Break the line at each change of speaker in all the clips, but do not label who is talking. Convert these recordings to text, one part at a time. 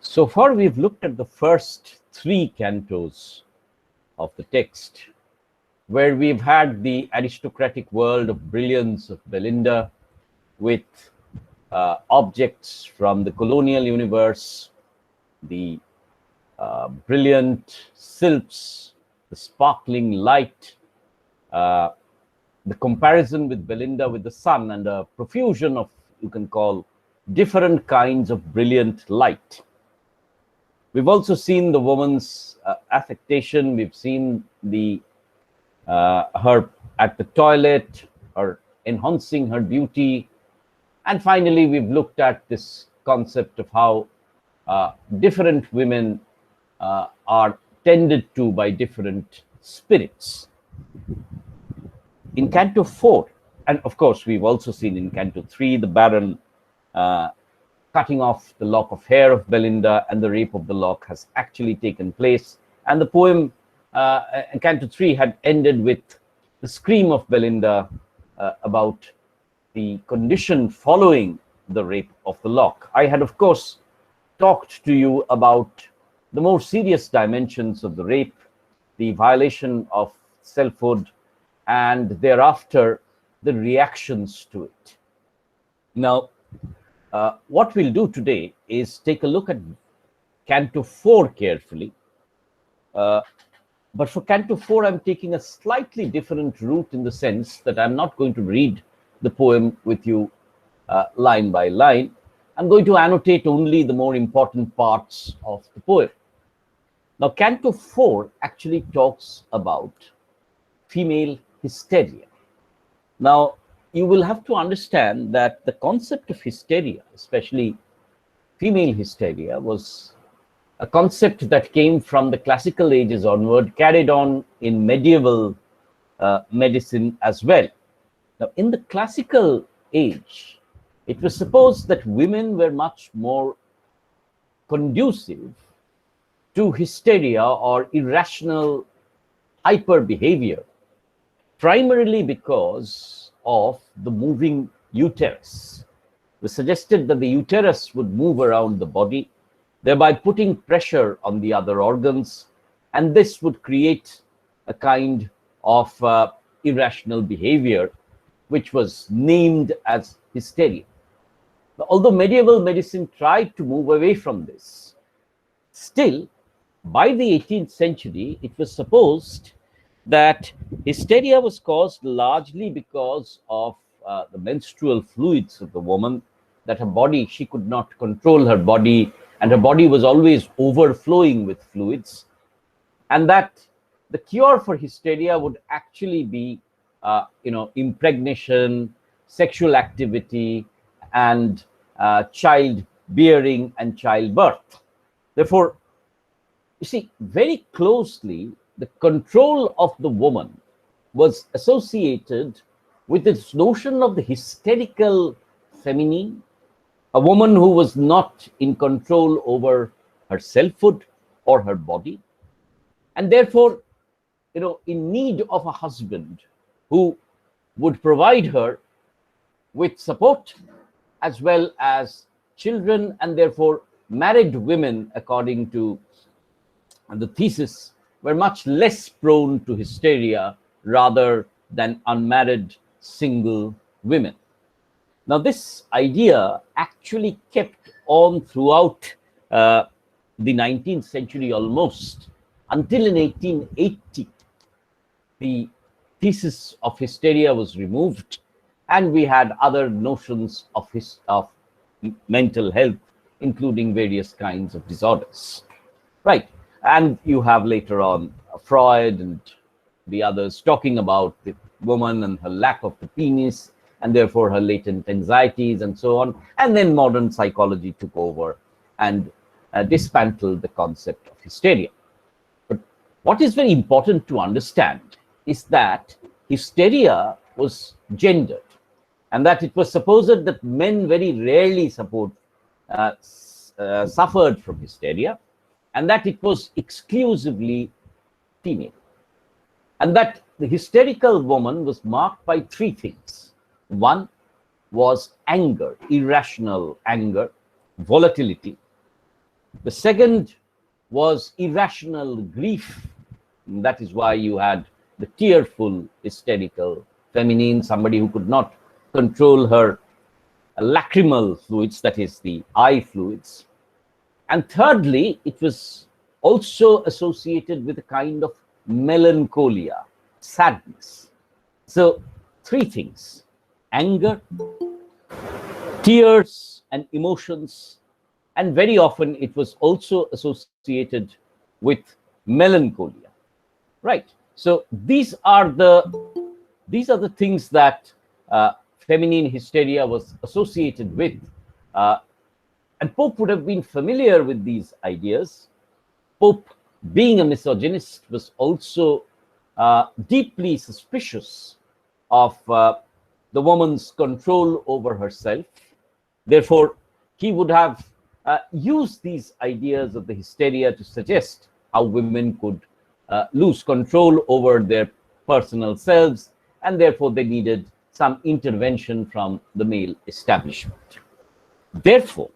So far, we've looked at the first three cantos of the text, where we've had the aristocratic world of brilliance of Belinda with objects from the colonial universe, the brilliant silks, the sparkling light, uh, the comparison with Belinda with the sun, and a profusion of, you can call, different kinds of brilliant light. We've also seen the woman's affectation. We've seen the her at the toilet, or enhancing her beauty, and finally we've looked at this concept of how different women are tended to by different spirits. In Canto 4, and of course we've also seen in Canto 3 the Baron cutting off the lock of hair of Belinda, and the rape of the lock has actually taken place. And the poem Canto 3 had ended with the scream of Belinda about the condition following the rape of the lock. I had, of course, talked to you about the more serious dimensions of the rape, the violation of selfhood, and thereafter the reactions to it. Now, what we'll do today is take a look at Canto 4 carefully. But for Canto 4, I'm taking a slightly different route, in the sense that I'm not going to read the poem with you line by line. I'm going to annotate only the more important parts of the poem. Now, Canto 4 actually talks about female hysteria. Now, you will have to understand that the concept of hysteria, especially female hysteria, was a concept that came from the classical ages onward, carried on in medieval medicine as well. Now, in the classical age, it was supposed that women were much more conducive to hysteria or irrational hyper behavior, primarily because of the moving uterus. It was suggested that the uterus would move around the body, thereby putting pressure on the other organs, and this would create a kind of irrational behavior, which was named as hysteria. Although medieval medicine tried to move away from this, still, by the 18th century, it was supposed that hysteria was caused largely because of the menstrual fluids of the woman, that her body, she could not control her body, and her body was always overflowing with fluids, and that the cure for hysteria would actually be impregnation, sexual activity, and child bearing and childbirth. Therefore, you see, very closely, the control of the woman was associated with this notion of the hysterical feminine, a woman who was not in control over her selfhood or her body, and therefore, in need of a husband who would provide her with support as well as children, and therefore married women, according to the thesis, were much less prone to hysteria rather than unmarried single women. Now, this idea actually kept on throughout the 19th century almost, until in 1880, the thesis of hysteria was removed, and we had other notions of mental health, including various kinds of disorders. Right. And you have later on Freud and the others talking about the woman and her lack of the penis, and therefore her latent anxieties and so on. And then modern psychology took over and dismantled the concept of hysteria. But what is very important to understand is that hysteria was gendered, and that it was supposed that men very rarely suffered from hysteria, and that it was exclusively female, and that the hysterical woman was marked by three things. One was anger, irrational anger, volatility, The second was irrational grief. That is why you had the tearful, hysterical feminine, somebody who could not control her lacrimal fluids, that is the eye fluids. And thirdly, it was also associated with a kind of melancholia, sadness. So, three things: anger, tears, and emotions. And very often it was also associated with melancholia. Right. So these are the things that feminine hysteria was associated with, uh, and Pope would have been familiar with these ideas. Pope, being a misogynist, was also deeply suspicious of the woman's control over herself. Therefore, he would have used these ideas of the hysteria to suggest how women could lose control over their personal selves, and therefore they needed some intervention from the male establishment. Therefore,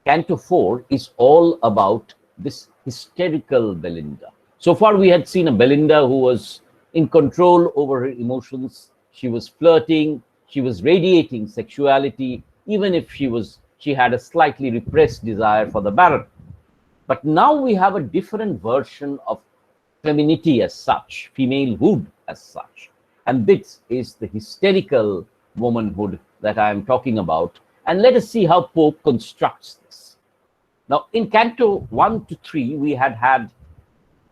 Canto 4 is all about this hysterical Belinda. So far, we had seen a Belinda who was in control over her emotions. She was flirting, she was radiating sexuality, even if she had a slightly repressed desire for the Baron. But now we have a different version of femininity as such, femalehood as such. And this is the hysterical womanhood that I am talking about. And let us see how Pope constructs this. Now, in Canto 1 to 3, we had had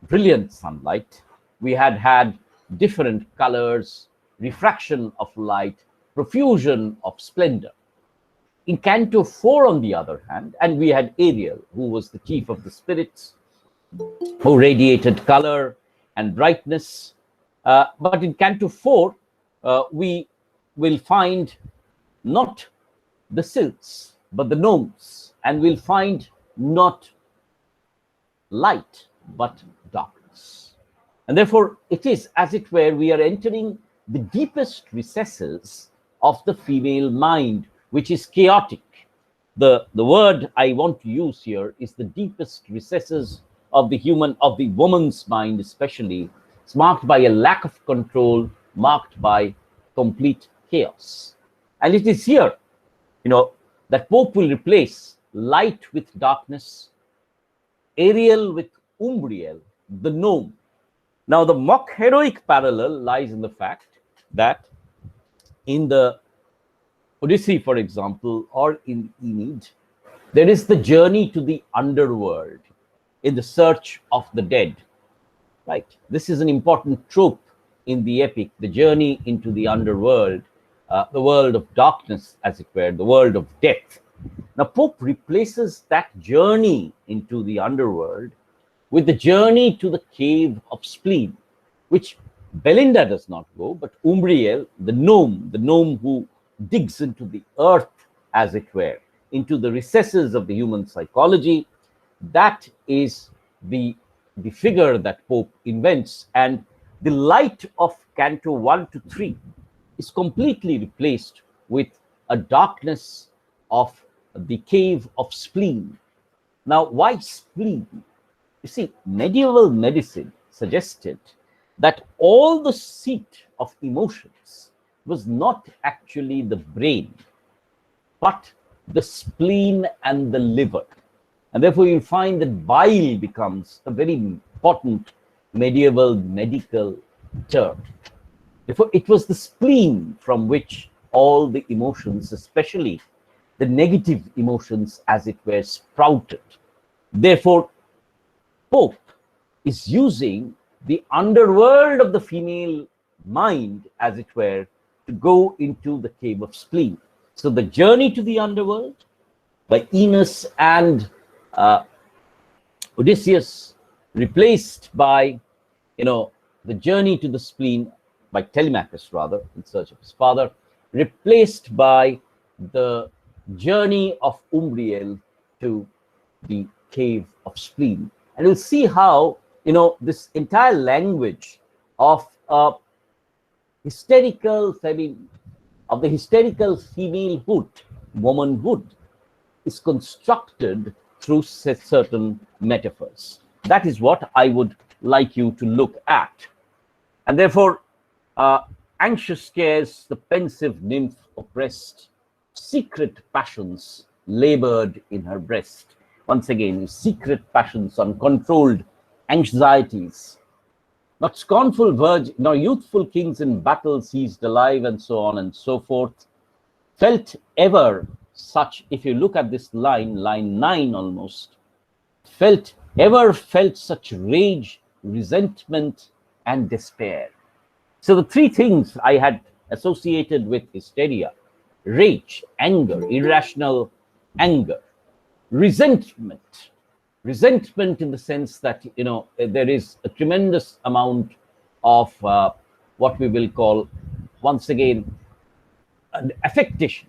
brilliant sunlight. We had had different colors, refraction of light, profusion of splendor. In Canto 4, on the other hand, and we had Ariel, who was the chief of the spirits, who radiated color and brightness. But in Canto 4, we will find not the silks, but the gnomes, and we'll find not light, but darkness. And therefore, it is, as it were, we are entering the deepest recesses of the female mind, which is chaotic. The word I want to use here is the deepest recesses of the woman's mind, especially. It's marked by a lack of control, marked by complete chaos. And it is here, that Pope will replace light with darkness, Ariel with Umbriel, the gnome. Now, the mock heroic parallel lies in the fact that in the Odyssey, for example, or in Aeneid, there is the journey to the underworld in the search of the dead. Right? This is an important trope in the epic, the journey into the underworld, the world of darkness, as it were, the world of death. Now, Pope replaces that journey into the underworld with the journey to the cave of Spleen, which Belinda does not go, but Umbriel, the gnome who digs into the earth, as it were, into the recesses of the human psychology, that is the figure that Pope invents. And the light of Canto 1 to 3 is completely replaced with a darkness of the cave of Spleen. Now, why Spleen? You see, medieval medicine suggested that all the seat of emotions was not actually the brain, but the spleen and the liver. And therefore, you'll find that bile becomes a very important medieval medical term. Therefore, it was the spleen from which all the emotions, especially the negative emotions, as it were, sprouted. Therefore, Pope is using the underworld of the female mind, as it were, to go into the cave of Spleen. So the journey to the underworld by Aeneas and Odysseus, replaced by, the journey to the spleen by Telemachus, rather, in search of his father, replaced by the journey of Umbriel to the cave of Spleen. And we'll see how, this entire language of the hysterical femalehood, womanhood, is constructed through certain metaphors. That is what I would like you to look at. And therefore, anxious cares, the pensive nymph oppressed, secret passions labored in her breast. Once again, secret passions, uncontrolled anxieties, not scornful virgin, nor youthful kings in battle seized alive, and so on and so forth, felt ever such, if you look at this line 9 almost, felt such rage, resentment, and despair. So the three things I had associated with hysteria: rage, anger, irrational anger, resentment in the sense that, there is a tremendous amount of what we will call, once again, affectation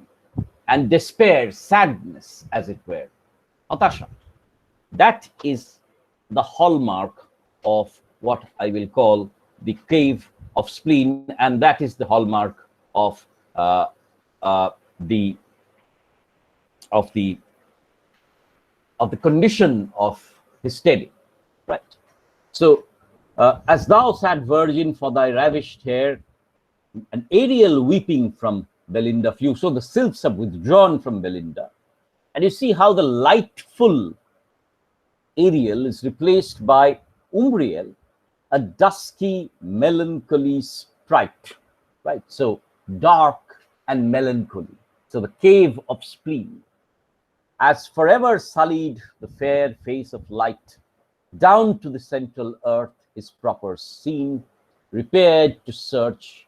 and despair, sadness, as it were, hatasha. That is the hallmark of what I will call the cave of spleen, and that is the hallmark of the condition of hysteria, right? So, as thou sad virgin for thy ravished hair, an Ariel weeping from Belinda flew. So the sylphs have withdrawn from Belinda, and you see how the lightful Ariel is replaced by Umbriel, a dusky, melancholy sprite, right? So dark and melancholy. So the cave of spleen, as forever sullied the fair face of light, down to the central earth is proper seen, repaired to search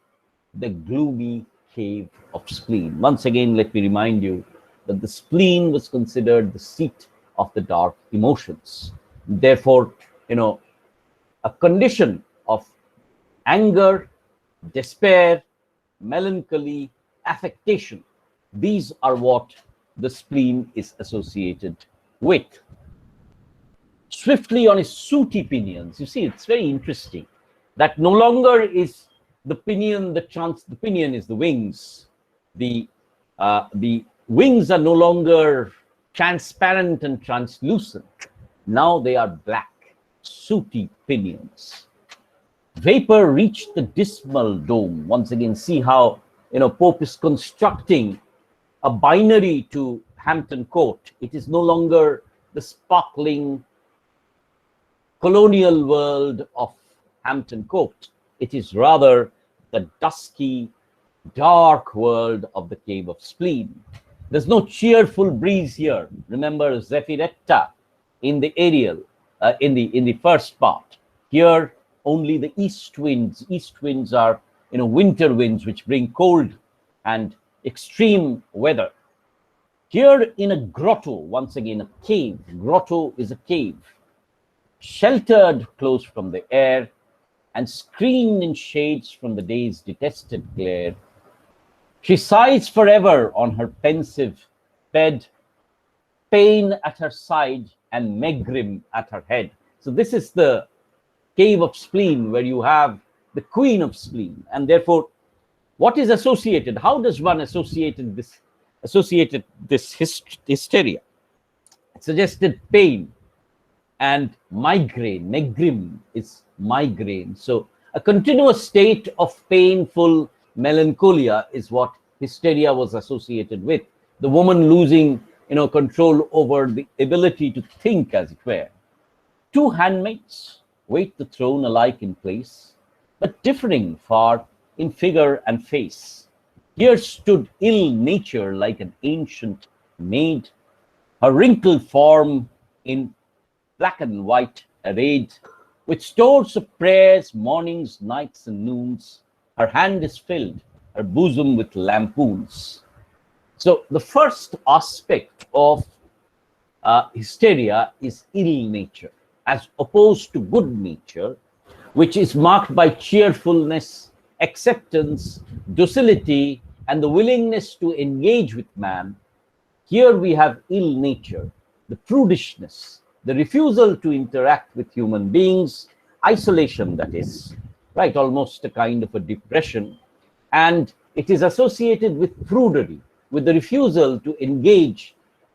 the gloomy cave of spleen. Once again, let me remind you that the spleen was considered the seat of the dark emotions. Therefore, a condition of anger, despair, melancholy, affectation, these are what the spleen is associated with. Swiftly on his sooty pinions, you see, it's very interesting that no longer is the pinion the pinion is the wings. The wings are no longer transparent and translucent. Now they are black, sooty pinions. Vapor reached the dismal dome. Once again, see how Pope is constructing a binary to Hampton Court. It is no longer the sparkling colonial world of Hampton Court. It is rather the dusky, dark world of the cave of spleen. There's no cheerful breeze here. Remember Zephyretta in the Ariel, in the first part. Here, only the east winds. East winds are winter winds which bring cold and extreme weather. Here in a grotto, once again a cave. Grotto is a cave, sheltered close from the air and screened in shades from the day's detested glare. She sighs forever on her pensive bed, pain at her side and megrim at her head. So this is the cave of spleen, where you have the queen of spleen, and therefore what is associated? How does one associate this hysteria? It suggested pain and migraine. Megrim is migraine. So a continuous state of painful melancholia is what hysteria was associated with. The woman losing control over the ability to think, as it were. Two handmaids wait the throne alike in place, but differing far in figure and face. Here stood ill nature like an ancient maid, her wrinkled form in black and white arrayed, with stores of prayers, mornings, nights, and noons. Her hand is filled, her bosom with lampoons. So the first aspect of hysteria is ill nature, as opposed to good nature, which is marked by cheerfulness, acceptance, docility, and the willingness to engage with man. Here we have ill nature, the prudishness, the refusal to interact with human beings, isolation, that is, right, almost a kind of a depression. And it is associated with prudery, with the refusal to engage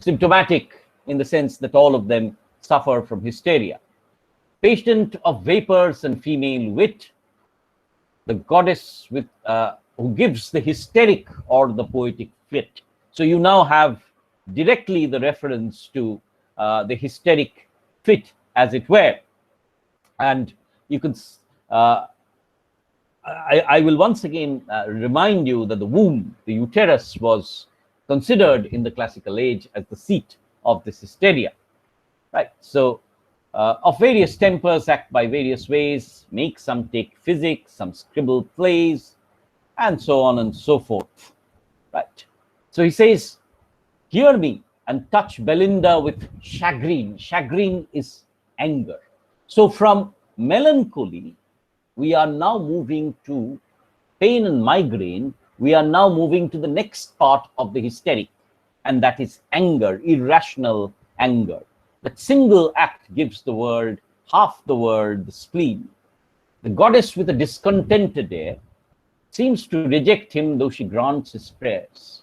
symptomatic in the sense that all of them suffer from hysteria. Patient of vapors and female wit, the goddess with who gives the hysteric or the poetic fit. So you now have directly the reference to the hysteric fit, as it were. And you can, I will once again remind you that the womb, the uterus, was considered in the classical age as the seat of this hysteria. Right. So, of various tempers act by various ways, make some take physic, some scribble plays, and so on and so forth. Right. So he says, hear me and touch Belinda with chagrin. Chagrin is anger. So from melancholy, we are now moving to pain and migraine. We are now moving to the next part of the hysteric, and that is anger, irrational anger. That single act gives the world half the world, the spleen. The goddess with a discontented air seems to reject him, though she grants his prayers.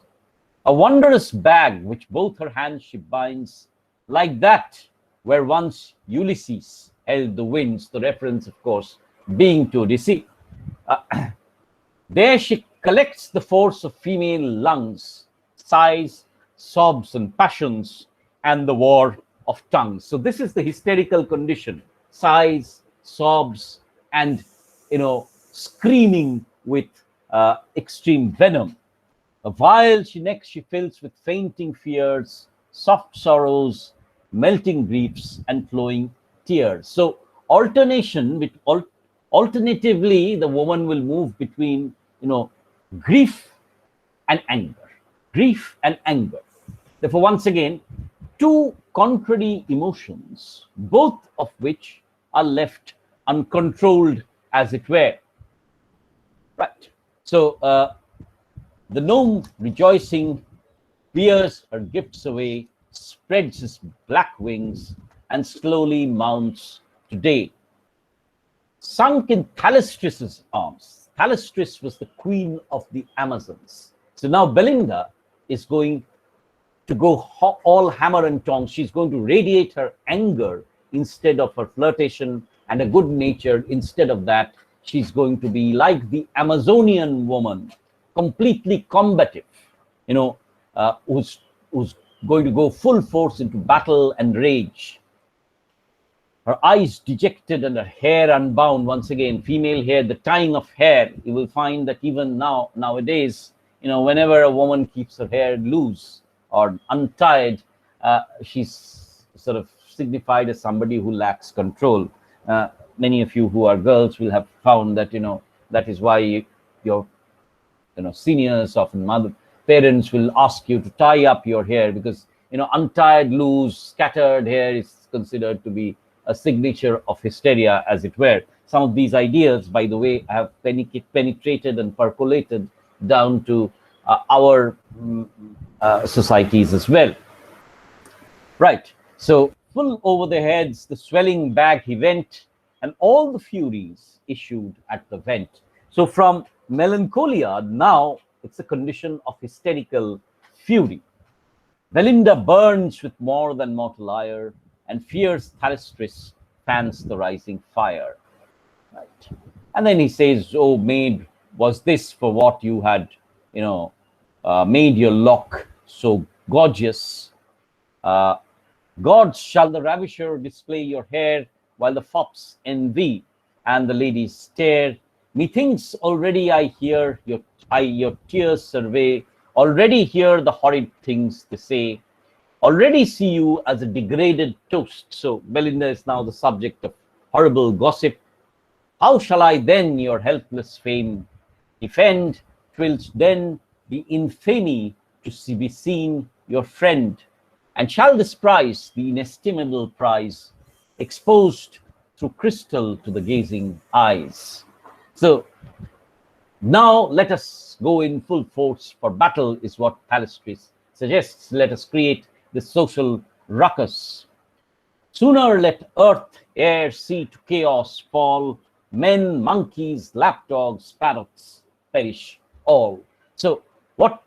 A wondrous bag which both her hands she binds, like that where once Ulysses held the winds, the reference, of course, being to Odyssey. There she collects the force of female lungs, sighs, sobs, and passions, and the war of tongues. So this is the hysterical condition: sighs, sobs, and screaming with extreme venom. A vial she next she fills with fainting fears, soft sorrows, melting griefs, and flowing tears. So alternatively, the woman will move between grief and anger, grief and anger. Therefore, once again, two contrary emotions, both of which are left uncontrolled, as it were. Right. So the gnome, rejoicing, bears her gifts away, spreads his black wings, and slowly mounts to day. Sunk in Thalestris's arms. Thalestris was the queen of the Amazons. So now Belinda is going to go all hammer and tongs. She's going to radiate her anger instead of her flirtation, and a good nature instead of that. She's going to be like the Amazonian woman, completely combative, who's going to go full force into battle and rage. Her eyes dejected and her hair unbound. Once again, female hair, the tying of hair. You will find that even nowadays, whenever a woman keeps her hair loose or untied, she's sort of signified as somebody who lacks control. Many of you who are girls will have found that that is why your seniors, often parents, will ask you to tie up your hair, because untied, loose, scattered hair is considered to be a signature of hysteria, as it were. Some of these ideas, by the way, have penetrated and percolated down to our societies as well. Right. So full over their heads, the swelling bag he went, and all the furies issued at the vent. So from melancholia, now it's a condition of hysterical fury. Belinda burns with more than mortal ire, and fierce Thalestris fans the rising fire. Right. And then he says, "Oh maid, was this for what you had, made your lock so gorgeous? Gods, shall the ravisher display your hair, while the fops envy and the ladies stare? Methinks already I hear your tears survey, already hear the horrid things they say, already see you as a degraded toast." So Belinda is now the subject of horrible gossip. "How shall I then your helpless fame defend? 'Twill then be infamy to be seen your friend, and shall despise the inestimable prize exposed through crystal to the gazing eyes." So now let us go in full force for battle, is what Thalestris suggests. Let us create the social ruckus. Sooner let earth, air, sea to chaos fall, men, monkeys, lapdogs, parrots perish all. So what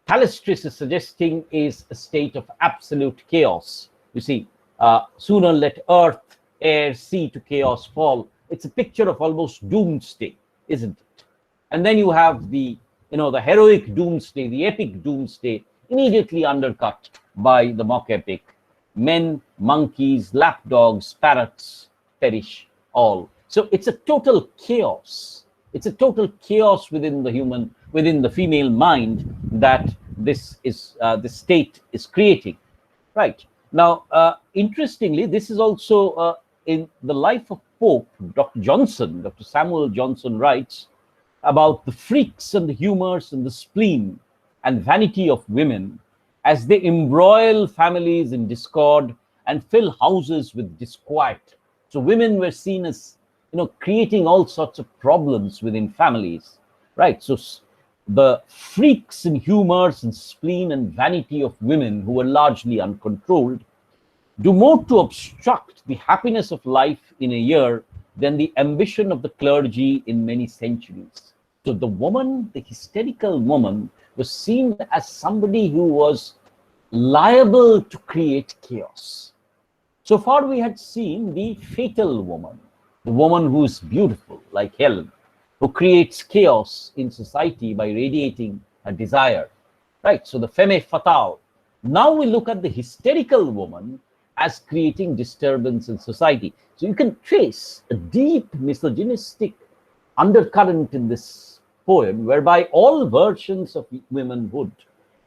Palestris is suggesting is a state of absolute chaos. You see, sooner let earth, air, sea to chaos fall. It's a picture of almost doomsday, isn't it? And then you have the heroic doomsday, the epic doomsday, immediately undercut by the mock epic. Men, monkeys, lapdogs, parrots perish all. So it's a total chaos. It's a total chaos within the female mind that this state is creating. Right. Now, interestingly, this is also in the life of Pope Dr. Samuel Johnson writes about the freaks and the humors and the spleen and vanity of women as they embroil families in discord and fill houses with disquiet. So women were seen as, creating all sorts of problems within families, right? So the freaks and humors and spleen and vanity of women who were largely uncontrolled do more to obstruct the happiness of life in a year than the ambition of the clergy in many centuries. So the woman, the hysterical woman, was seen as somebody who was liable to create chaos. So far we had seen the fatal woman, the woman who is beautiful, like Helen, who creates chaos in society by radiating a desire, right? So the femme fatale. Now we look at the hysterical woman as creating disturbance in society. So you can trace a deep misogynistic undercurrent in this poem, whereby all versions of womanhood,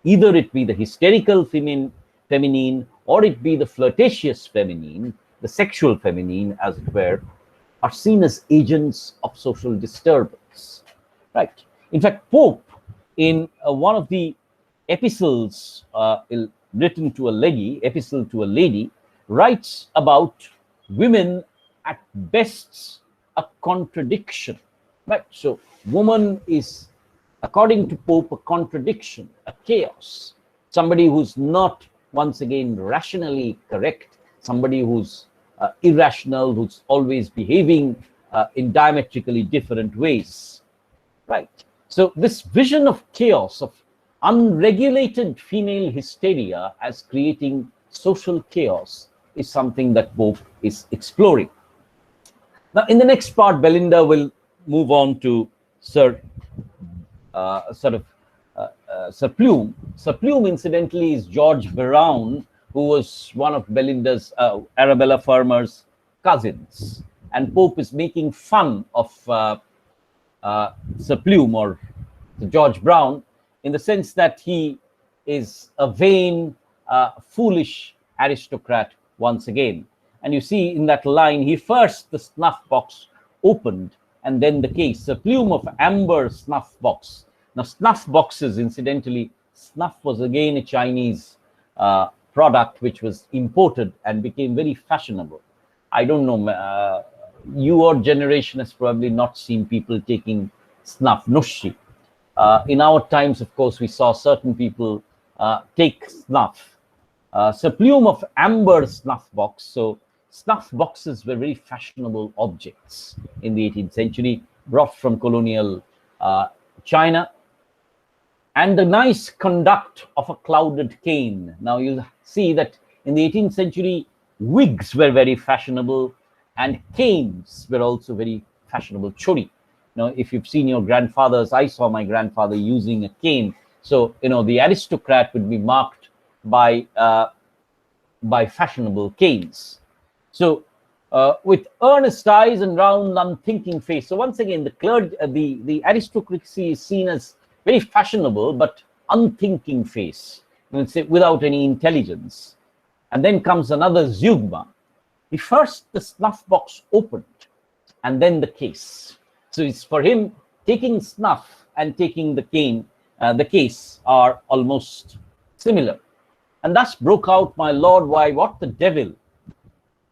either it be the hysterical feminine, or it be the flirtatious feminine, the sexual feminine, as it were, are seen as agents of social disturbance, right? In fact, Pope, in one of the epistles written to a lady, writes about women at best a contradiction, right? So woman is, according to Pope, a contradiction, a chaos, somebody who's not, once again, rationally correct, somebody who's irrational, who's always behaving in diametrically different ways, right? So this vision of chaos, of unregulated female hysteria as creating social chaos, is something that Pope is exploring. Now, in the next part, Belinda will move on to Sir Plume. Sir Plume, incidentally, is George Brown, who was one of Belinda's, Arabella Farmer's cousins. And Pope is making fun of Sir Plume, or George Brown, in the sense that he is a vain, foolish aristocrat once again. And you see in that line, he first the snuff box opened, and then the case, a plume of amber snuff box. Now, snuff boxes, incidentally, snuff was again a Chinese product which was imported and became very fashionable. I don't know, your generation has probably not seen people taking snuff, nushi. In our times, of course, we saw certain people take snuff. So plume of amber snuff box. So snuff boxes were very fashionable objects in the 18th century, brought from colonial China. And the nice conduct of a clouded cane. Now you see that in the 18th century, wigs were very fashionable and canes were also very fashionable. Chori. Now, if you've seen your grandfathers, I saw my grandfather using a cane. So, the aristocrat would be marked by fashionable canes. So, with earnest eyes and round, unthinking face. So once again, the aristocracy is seen as very fashionable, but unthinking face, without any intelligence. And then comes another zeugma. First the snuff box opened, and then the case. So it's for him, taking snuff and taking the cane, the case are almost similar. And thus broke out, my lord, why, what the devil?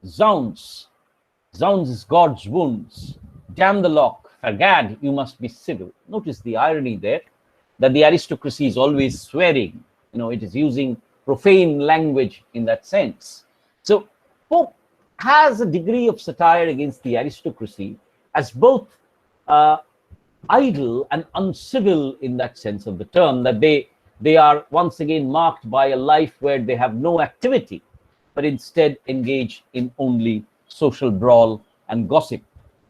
Zounds. Zounds is God's wounds. Damn the lock. Fagad, you must be civil. Notice the irony there, that the aristocracy is always swearing. It is using profane language in that sense. So Pope has a degree of satire against the aristocracy as both idle and uncivil in that sense of the term, that they They are once again marked by a life where they have no activity, but instead engage in only social brawl and gossip.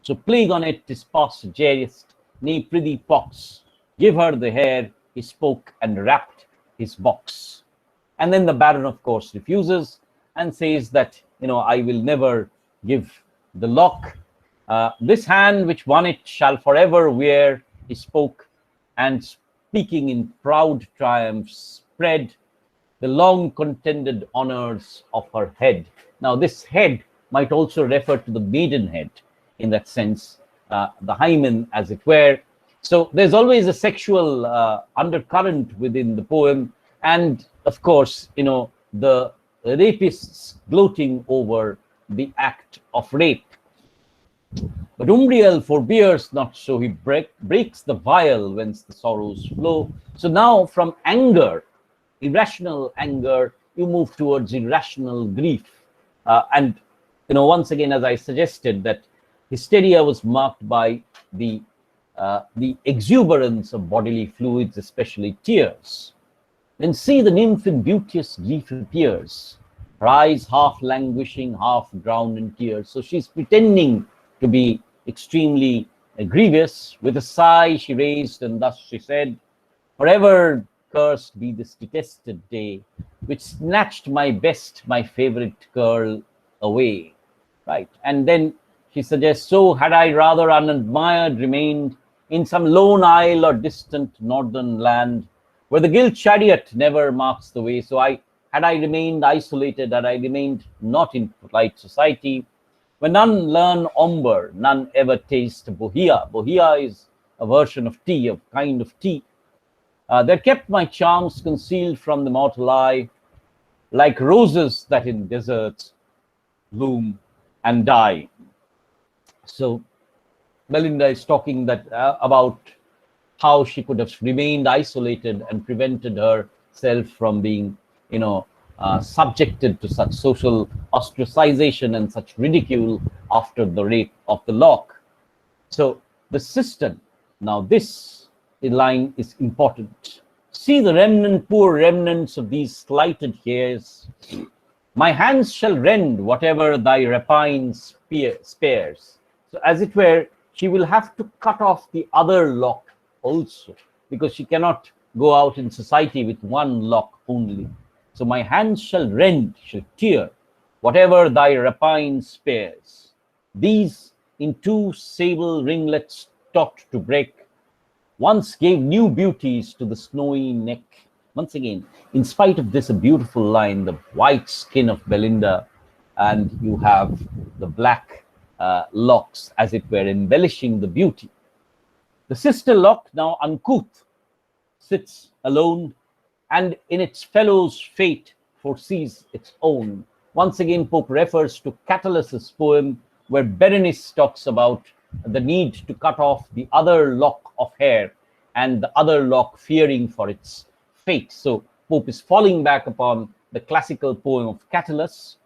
So plague on it, 'tis past jest, nay prithee pox, give her the hair, he spoke and rapped his box. And then the Baron, of course, refuses and says that, I will never give the lock. This hand which won it shall forever wear, he spoke, and speaking in proud triumph, spread the long contended honors of her head. Now, this head might also refer to the maidenhead in that sense, the hymen, as it were. So there's always a sexual undercurrent within the poem, and of course, the rapists gloating over the act of rape. But Umbriel forbears not, so he breaks the vial whence the sorrows flow. So now from anger, irrational anger, you move towards irrational grief. And once again, as I suggested, that hysteria was marked by the exuberance of bodily fluids, especially tears. Then see the nymph in beauteous grief appears, her eyes half languishing, half drowned in tears. So she's pretending to be extremely grievous. With a sigh she raised, and thus she said, forever cursed be this detested day, which snatched my best, my favorite girl away. Right. And then she suggests, so had I rather unadmired remained in some lone isle or distant northern land, where the gilt chariot never marks the way. So had I remained isolated, had I remained not in polite society, where none learn ombre, none ever taste bohea. Bohea is a version of tea, a kind of tea. There kept my charms concealed from the mortal eye, like roses that in deserts bloom and die. So Belinda is talking that about how she could have remained isolated and prevented herself from being, subjected to such social ostracization and such ridicule after the rape of the lock. So the cistern, now this line is important. See the poor remnants of these slighted hairs. My hands shall rend whatever thy rapine spares. So as it were, she will have to cut off the other lock also, because she cannot go out in society with one lock only. So my hands shall rend, shall tear, whatever thy rapine spares. These in two sable ringlets taught to break, once gave new beauties to the snowy neck. Once again, in spite of this, a beautiful line, the white skin of Belinda, and you have the black locks, as it were, embellishing the beauty. The sister lock, now uncouth, sits alone, and in its fellow's fate foresees its own. Once again, Pope refers to Catullus's poem, where Berenice talks about the need to cut off the other lock of hair, and the other lock fearing for its fate. So Pope is falling back upon the classical poem of Catullus,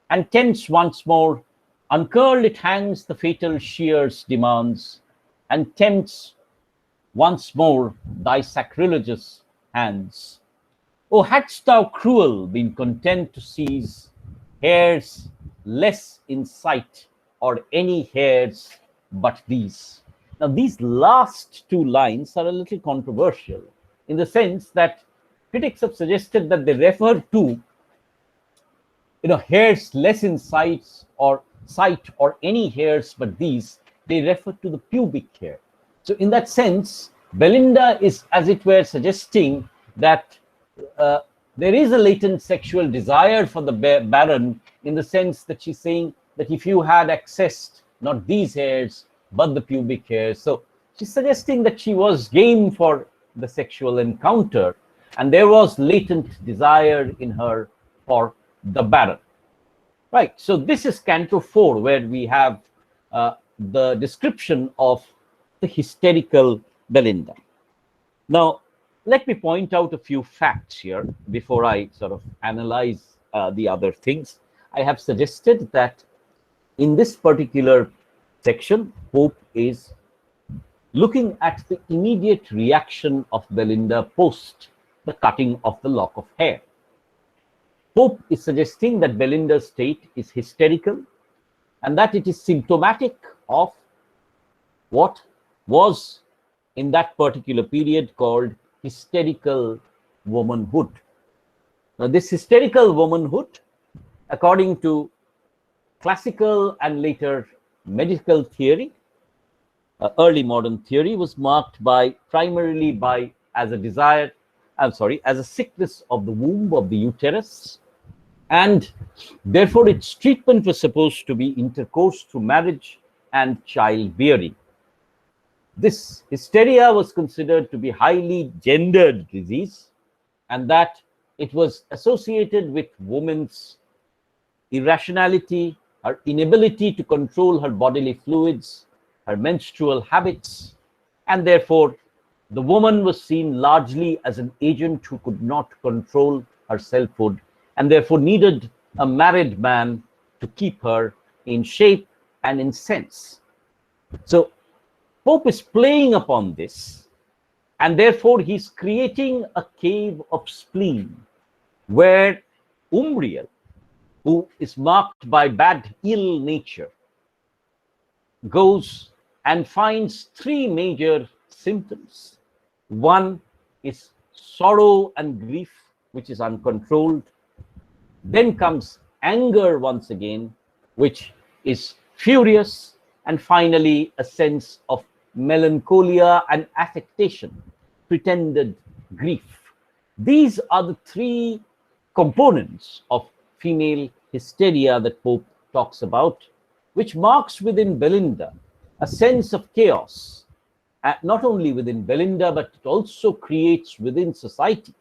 and tempts once more, uncurled it hangs, the fatal shears demands, and tempts once more thy sacrilegious hands. Oh, hadst thou cruel been content to seize hairs less in sight, or any hairs but these. Now, these last two lines are a little controversial in the sense that critics have suggested that they refer to, hairs less in sight or any hairs but these. They refer to the pubic hair. So in that sense, Belinda is, as it were, suggesting that there is a latent sexual desire for the Baron, in the sense that she's saying that if you had accessed not these hairs but the pubic hairs, so she's suggesting that she was game for the sexual encounter, and there was latent desire in her for the Baron. Right, so this is Canto 4, where we have the description of the hysterical Belinda. Now, let me point out a few facts here before I sort of analyze the other things. I have suggested that in this particular section, Pope is looking at the immediate reaction of Belinda post the cutting of the lock of hair. Pope is suggesting that Belinda's state is hysterical and that it is symptomatic of what was in that particular period called hysterical womanhood. Now, this hysterical womanhood, according to classical and later medical theory, early modern theory, was marked by primarily by as a sickness of the womb, of the uterus, and therefore its treatment was supposed to be intercourse through marriage and childbearing. This hysteria was considered to be highly gendered disease, and that it was associated with woman's irrationality, her inability to control her bodily fluids, her menstrual habits, and therefore the woman was seen largely as an agent who could not control her selfhood and therefore needed a married man to keep her in shape and in sense. So Pope is playing upon this, and therefore he's creating a cave of spleen where Umbriel, who is marked by bad ill nature, goes and finds three major symptoms. One is sorrow and grief, which is uncontrolled. Then comes anger once again, which is furious. And finally, a sense of melancholia and affectation, pretended grief. These are the three components of female hysteria that Pope talks about, which marks within Belinda a sense of chaos, not only within Belinda, but it also creates within society,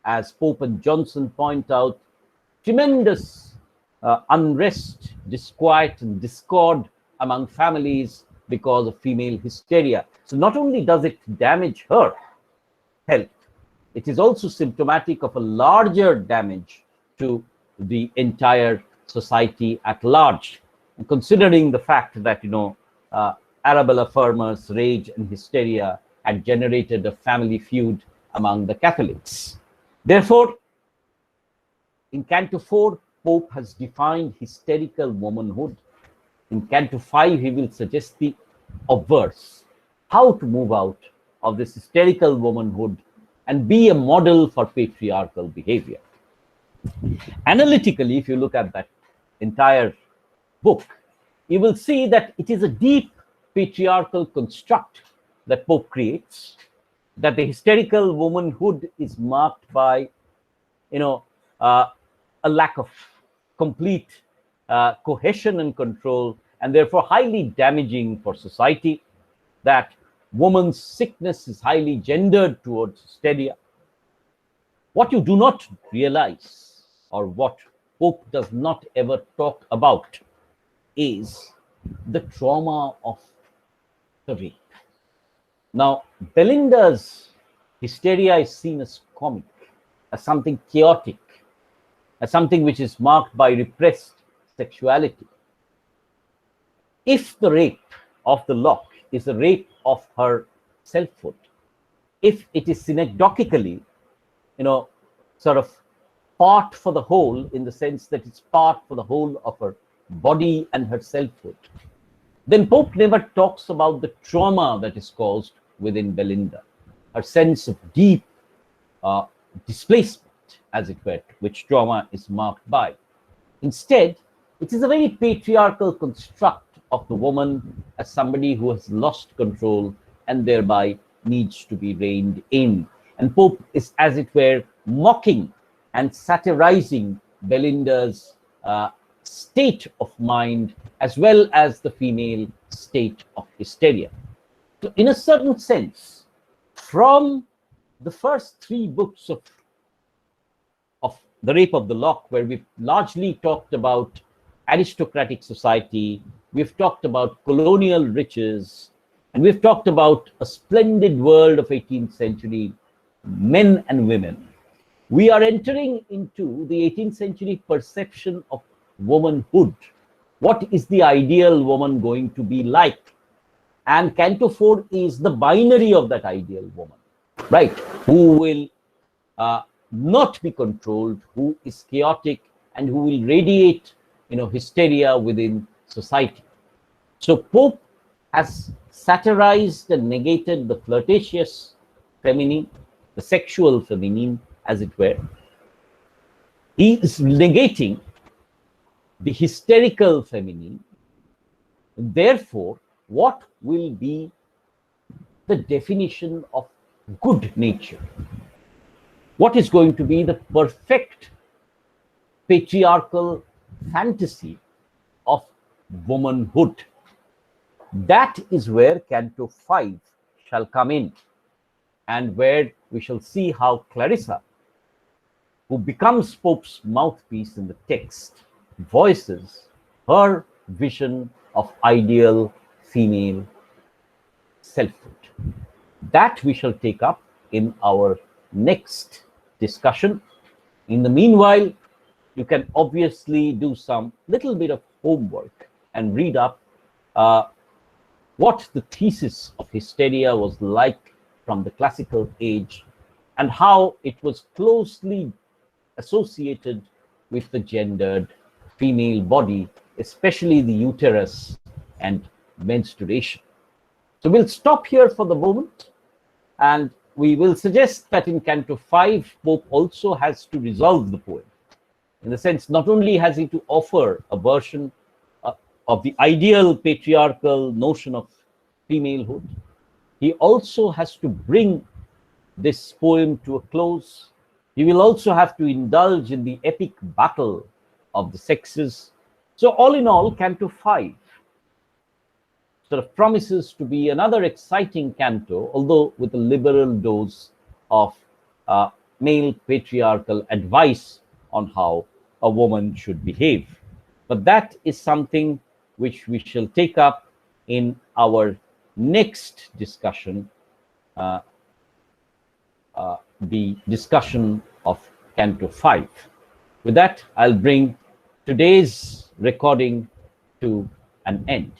as Pope and Johnson point out, tremendous unrest, disquiet, and discord among families because of female hysteria. So not only does it damage her health, it is also symptomatic of a larger damage to the entire society at large. And considering the fact that, Arabella Fermor's rage and hysteria had generated a family feud among the Catholics. Therefore, in Canto 4, Pope has defined hysterical womanhood. In Canto 5, he will suggest the obverse, how to move out of this hysterical womanhood and be a model for patriarchal behavior. Analytically, if you look at that entire book, you will see that it is a deep patriarchal construct that Pope creates, that the hysterical womanhood is marked by, a lack of complete cohesion and control, and therefore highly damaging for society, that woman's sickness is highly gendered towards hysteria. What you do not realize, or what Pope does not ever talk about, is the trauma of the rape. Now, Belinda's hysteria is seen as comic, as something chaotic, as something which is marked by repressed sexuality. If the rape of the lock is a rape of her selfhood, if it is synecdochically, sort of part for the whole, in the sense that it's part for the whole of her body and her selfhood, then Pope never talks about the trauma that is caused within Belinda, her sense of deep displacement, as it were, which trauma is marked by. Instead, it is a very patriarchal construct of the woman as somebody who has lost control and thereby needs to be reined in. And Pope is, as it were, mocking and satirizing Belinda's state of mind as well as the female state of hysteria. So in a certain sense, from the first three books of The Rape of the Lock, where we've largely talked about aristocratic society, we've talked about colonial riches, and we've talked about a splendid world of 18th century men and women, we are entering into the 18th century perception of womanhood. What is the ideal woman going to be like? And Canto 4 is the binary of that ideal woman, right? Who will not be controlled, who is chaotic, and who will radiate, hysteria within society. So Pope has satirized and negated the flirtatious feminine, the sexual feminine, as it were. He is negating the hysterical feminine. Therefore, what will be the definition of good nature? What is going to be the perfect patriarchal fantasy of womanhood? That is where Canto 5 shall come in, and where we shall see how Clarissa, who becomes Pope's mouthpiece in the text, voices her vision of ideal female selfhood. That we shall take up in our next discussion. In the meanwhile, you can obviously do some little bit of homework and read up what the thesis of hysteria was like from the classical age, and how it was closely associated with the gendered female body, especially the uterus and menstruation. So we'll stop here for the moment, and we will suggest that in Canto 5, Pope also has to resolve the poem. In the sense, not only has he to offer a version of the ideal patriarchal notion of femalehood, he also has to bring this poem to a close. He will also have to indulge in the epic battle of the sexes. So all in all, Canto 5 sort of promises to be another exciting canto, although with a liberal dose of male patriarchal advice on how a woman should behave. But that is something which we shall take up in our next discussion, the discussion of Canto 5. With that, I'll bring today's recording to an end.